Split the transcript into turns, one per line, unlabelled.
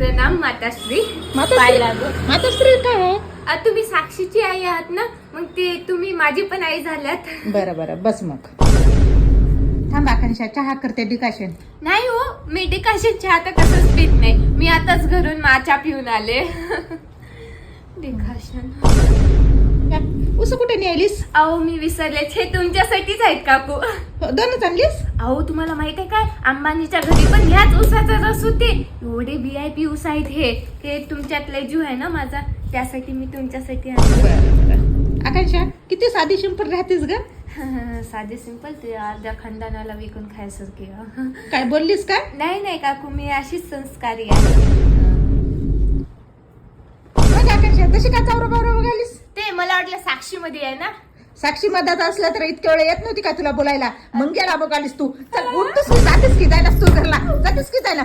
प्रणाम माताश्री.
माताश्री काय आहे?
तुम्ही साक्षीची आई आहात ना, मग ते तुम्ही माझी पण आई झाल्यात.
बरं बरं बस मग. थांब आकांक्षा, चहा करते डिकाशन.
नाही हो, मी डिकाशन चहा तर कसंच पित नाही. मी आताच घरून चहा पिऊन आले. डिकाशन.
उस कुठे नेलीस?
अहो मी विसरलेच, हे तुमच्यासाठीच आहेत काकू.
दोनच आणलीस?
अहो तुम्हाला माहित आहे काय, अंबानीच्या घरी पण ह्याच ऊसाचा रस होते. एवढे VIP ऊस आहेत हे तुमच्यातले जीव आहे ना माझा, त्यासाठी मी तुमच्यासाठी आणले.
बरं. आकांक्षा किती साधी सिंपल राहतेस ग?
साधे सिंपल, ते अर्ध्या खानदानाला विकून खायसारखे.
काय बोललीस काय?
नाही काकू, मी अशीच संस्कारी आहे.
आकांक्षा तशी काय चावरा बावरा बघालीस?
ते मला वाटलं साक्षी मध्ये आहे ना.
साक्षी मधात असला तर इतक्या वेळ येत नव्हती का तुला बोलायला? मग गेला बघालीस तू. चल उठतोस की जातेस की जायला तू घरला? जातेस की जायला?